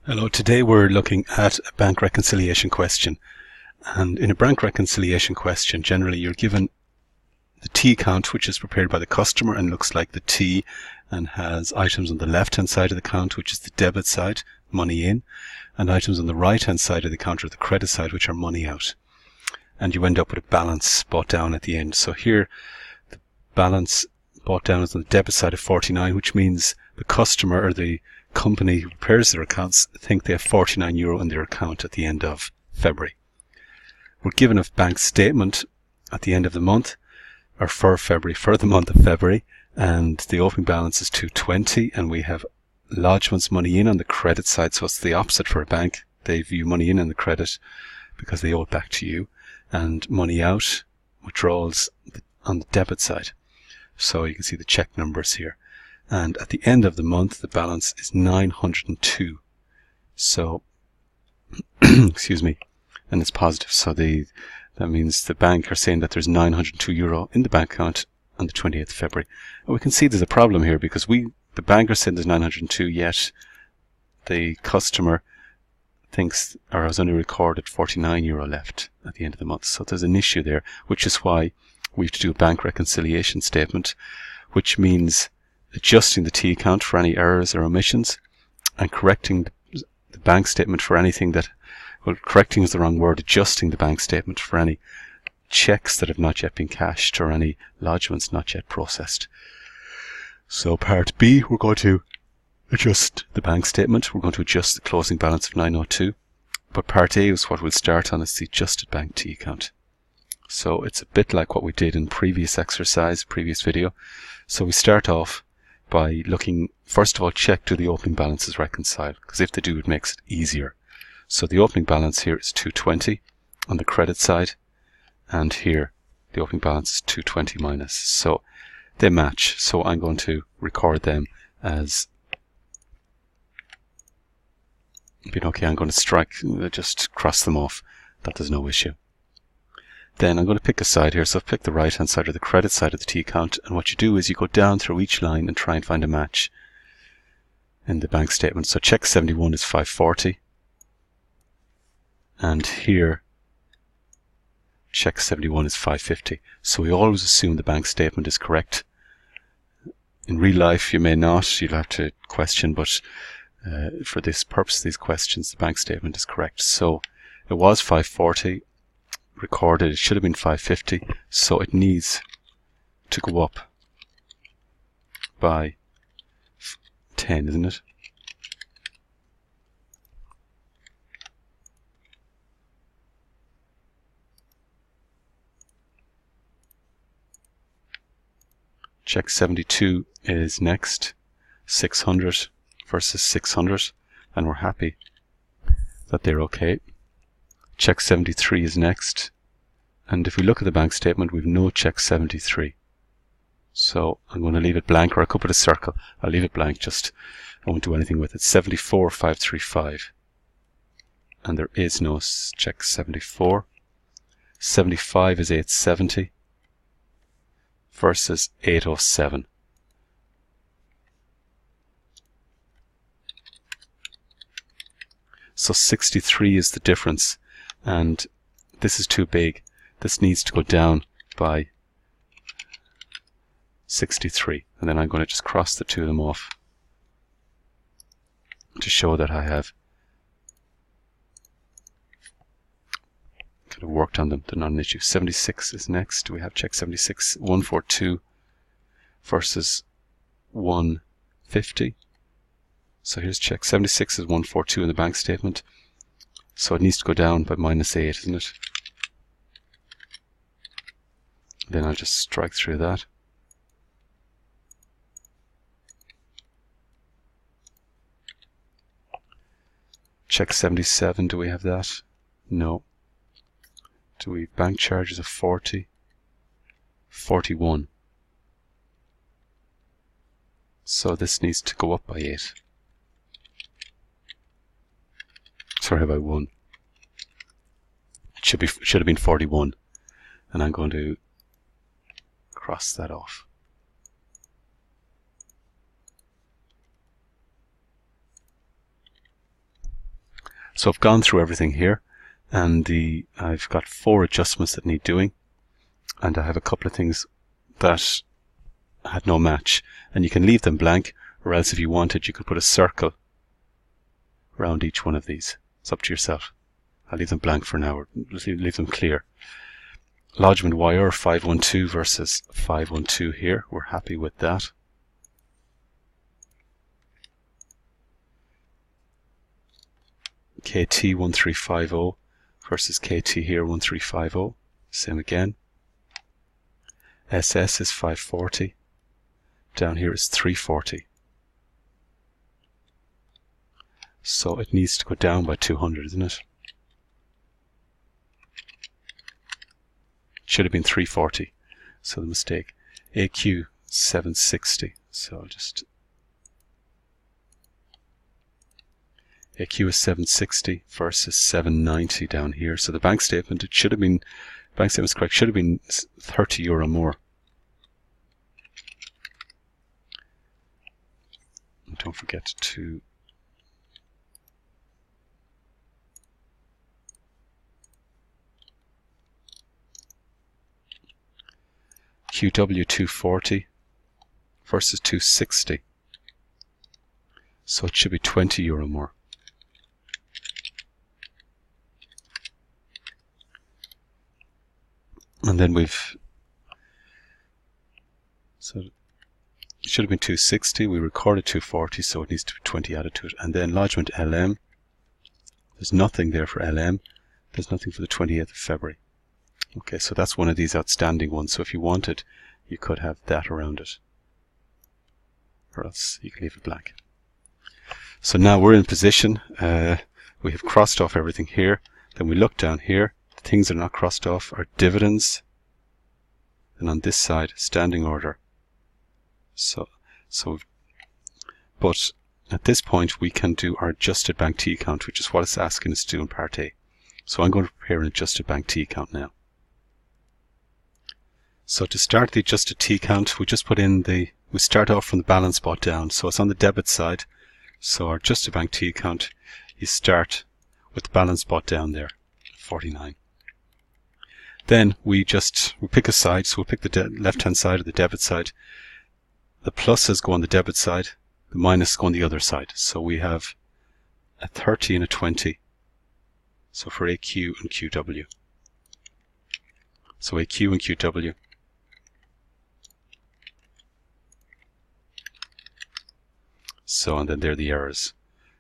Hello, today we're looking at a bank reconciliation question. And in a bank reconciliation question, generally you're given the T account, which is prepared by the customer and looks like the T and has items on the left hand side of the account, which is the debit side, money in, and items on the right hand side of the account, or the credit side, which are money out. And you end up with a balance brought down at the end. So here the balance brought down is on the debit side of 49, which means the customer or the company who prepares their accounts think they have €49 in their account at the end of February. We're given a bank statement at the end of the month, or for February, for the month of February, and the opening balance is 220, and we have lodgements money in on the credit side, so it's the opposite for a bank. They view money in the credit because they owe it back to you, and money out, withdrawals on the debit side. So you can see the check numbers here. And at the end of the month, the balance is 902. So, excuse me, and it's positive. So that means the bank are saying that there's €902 in the bank account on the 28th of February. And we can see there's a problem here because the bank are saying there's 902, yet the customer thinks, or has only recorded €49 left at the end of the month. So there's an issue there, which is why we have to do a bank reconciliation statement, which means adjusting the T account for any errors or omissions, and correcting the bank statement for anything that, well, correcting is the wrong word, adjusting the bank statement for any checks that have not yet been cashed or any lodgements not yet processed. So part B, we're going to adjust the bank statement. We're going to adjust the closing balance of 902. But part A is what we'll start on, is the adjusted bank T account. So it's a bit like what we did in previous video. So we start off by looking, first of all, check do the opening balances reconcile, because if they do, it makes it easier. So the opening balance here is 220 on the credit side, and here the opening balance is 220 minus. So they match. So I'm going to record them as being okay. I'm going to just cross them off. That there's no issue. Then I'm going to pick a side here. So I've picked the right hand side or the credit side of the T account, and what you do is you go down through each line and try and find a match in the bank statement. So check 71 is 540, and here check 71 is 550. So we always assume the bank statement is correct. In real life you may not, you'll have to question, but for this purpose, these questions, the bank statement is correct. So it was 540 recorded, it should have been 550, so it needs to go up by 10, isn't it? Check 72 is next, 600 versus 600, and we're happy that they're okay. Check 73 is next, and if we look at the bank statement, we've no check 73. So I'm going to leave it blank, or I could put a circle. I'll leave it blank, just I won't do anything with it. 74 535, and there is no check 74. 75 is 870 versus 807. So 63 is the difference, and this is too big. This needs to go down by 63, and then I'm going to just cross the two of them off to show that I have kind of worked on them. They're not an issue. 76 is next. We have check 76, 142 versus 150. So here's check 76 is 142 in the bank statement. So it needs to go down by -8, isn't it? Then I'll just strike through that. Check 77, do we have that? No. Do we have bank charges of 40? 41. So this needs to go up by 8. Sorry, by 1. It should have been 41, and I'm going to cross that off. So I've gone through everything here, and I've got 4 adjustments that need doing, and I have a couple of things that had no match, and you can leave them blank, or else if you wanted you could put a circle around each one of these. It's up to yourself. I'll leave them blank for now, or leave them clear. Lodgement wire 512 versus 512 here. We're happy with that. KT 1350 versus KT here 1350. Same again. SS is 540. Down here is 340. So it needs to go down by 200, isn't it? Should have been 340. So the mistake. AQ 760. So I'll just AQ is 760 versus 790 down here. So the bank statement, it should have been, bank statement is correct, should have been €30 more. And don't forget to QW 240 versus 260. So it should be €20 more. And then so it should have been 260, we recorded 240, so it needs to be 20 added to it. And then lodgement LM, there's nothing there for LM, there's nothing for the 28th of February. Okay, so that's one of these outstanding ones, so if you wanted, you could have that around it. Or else you can leave it blank. So now we're in position, we have crossed off everything here, then we look down here. Things that are not crossed off are dividends, and on this side standing order. But at this point we can do our adjusted bank T account, which is what it's asking us to do in part A. So I'm going to prepare an adjusted bank T account now. So to start the adjusted T account, we just put in we start off from the balance spot down, so it's on the debit side. So our adjusted bank T account, you start with the balance spot down there, 49. Then we pick a side, so we'll pick the left hand side or the debit side. The pluses go on the debit side, the minus go on the other side. So we have a 30 and a 20. So for AQ and QW. So AQ and QW. So, and then there are the errors.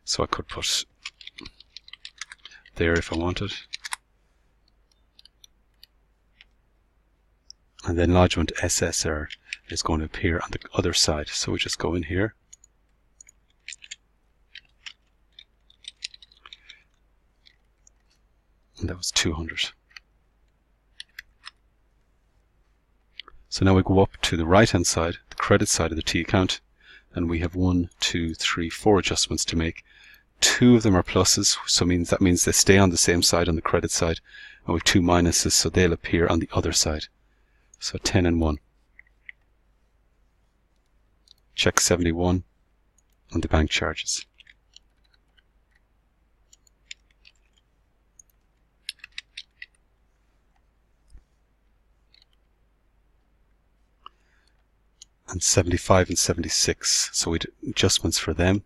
So I could put there if I wanted. And then lodgement SSR is going to appear on the other side. So we just go in here. And that was 200. So now we go up to the right hand side, the credit side of the T account, and we have 1, 2, 3, 4 adjustments to make. 2 of them are pluses, so that means they stay on the same side on the credit side, and we have 2 minuses, so they'll appear on the other side. So 10 and 1. Check 71 on the bank charges. And 75 and 76, so we do adjustments for them.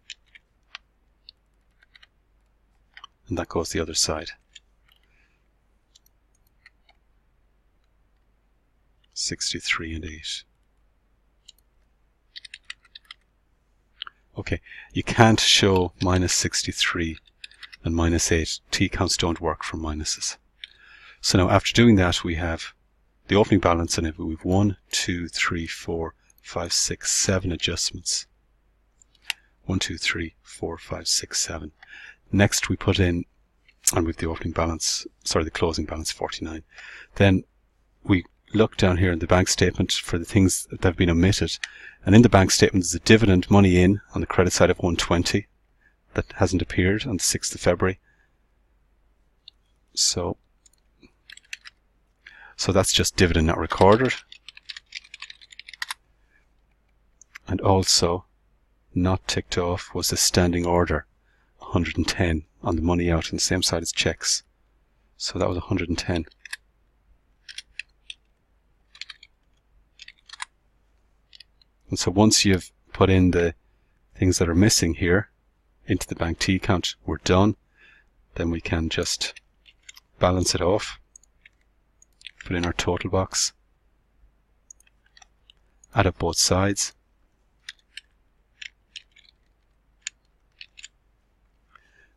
And that goes the other side. 63 and 8. Okay, you can't show minus 63 and minus 8. T counts don't work for minuses. So now after doing that, we have the opening balance, and we have 1, 2, 3, 4, 5, 6, 7 adjustments. 1, 2, 3, 4, 5, 6, 7. Next we put in, and with the opening balance, sorry, the closing balance 49. Then we look down here in the bank statement for the things that have been omitted, and in the bank statement there's a dividend money in on the credit side of 120 that hasn't appeared on the 6th of February. So that's just dividend not recorded. And also not ticked off was the standing order 110 on the money out on the same side as checks. So that was 110. And so once you've put in the things that are missing here into the bank T account, we're done. Then we can just balance it off, put in our total box, add up both sides,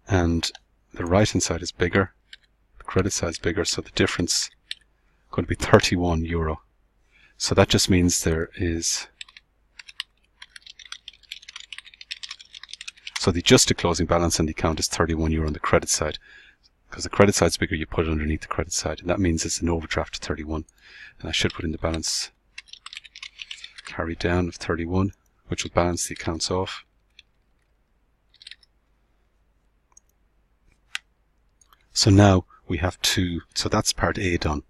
and the right hand side is bigger, the credit side is bigger, so the difference is going to be €31. So that just means there is, so the adjusted closing balance on the account is €31 on the credit side. Because the credit side is bigger, you put it underneath the credit side, and that means it's an overdraft of 31. And I should put in the balance carried down of 31, which will balance the accounts off. So now we have to, so that's part A done.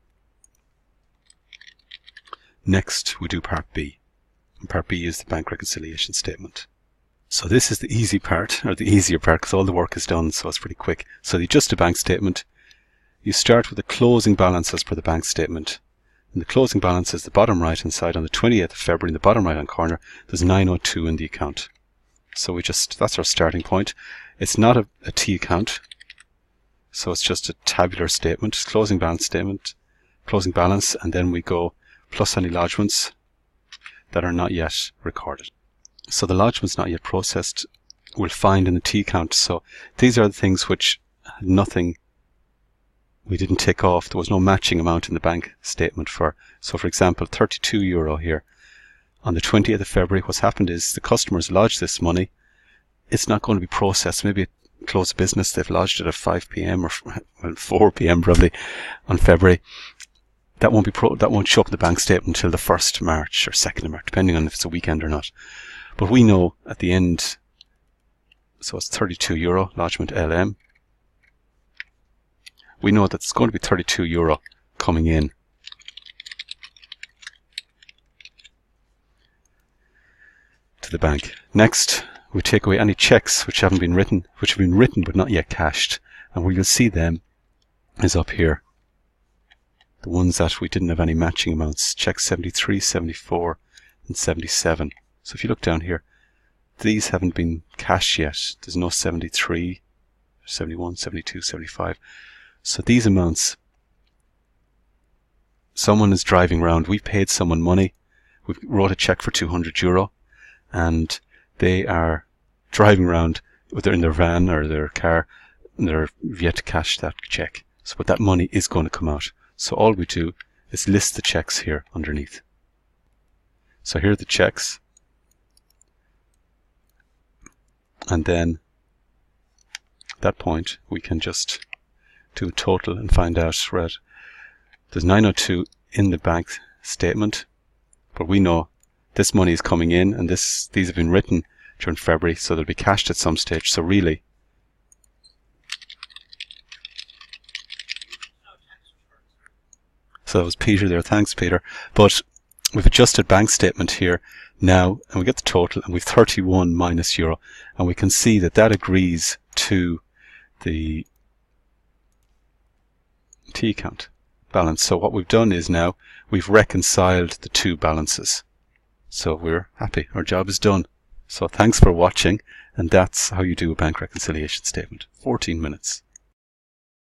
Next we do part B. And part B is the bank reconciliation statement. So this is the easy part, or the easier part, because all the work is done, so it's pretty quick. So the adjusted bank statement, you start with the closing balance as per the bank statement. And the closing balance is the bottom right hand side on the 28th of February in the bottom right hand corner. There's 902 in the account. So we just, that's our starting point. It's not a T account, so it's just a tabular statement, closing balance statement, closing balance, and then we go plus any lodgements that are not yet recorded. So the lodgements not yet processed we'll find in the T account. So these are the things which had nothing, we didn't tick off. There was no matching amount in the bank statement for. So for example, €32 here. On the 20th of February, what's happened is the customers lodged this money. It's not going to be processed. Maybe it closed business, they've lodged it at 5 p.m. or well, 4 p.m. probably on February. That won't show up in the bank statement until the 1st of March or 2nd of March, depending on if it's a weekend or not. But we know at the end, so it's €32, lodgement LM. We know that it's going to be €32 coming in. To the bank. Next, we take away any checks which haven't been written, which have been written but not yet cashed. And where you'll see them is up here. The ones that we didn't have any matching amounts. Checks 73, 74, and 77. So if you look down here, these haven't been cashed yet. There's no 73, 71, 72, 75. So these amounts, someone is driving around. We paid someone money. We wrote a check for €200, and they are driving around, whether in their van or their car, and they're yet to cash that check. So, but that money is going to come out. So all we do is list the checks here underneath. So here are the checks. And then at that point we can just do a total and find out, right, there's 902 in the bank statement, but we know this money is coming in, and these have been written during February, so they'll be cashed at some stage. So really, so that was Peter there, thanks Peter. But we've adjusted bank statement here now, and we get the total, and we've 31 minus euro, and we can see that that agrees to the T account balance. So what we've done is now we've reconciled the two balances. So we're happy, our job is done. So thanks for watching, and that's how you do a bank reconciliation statement. 14 minutes.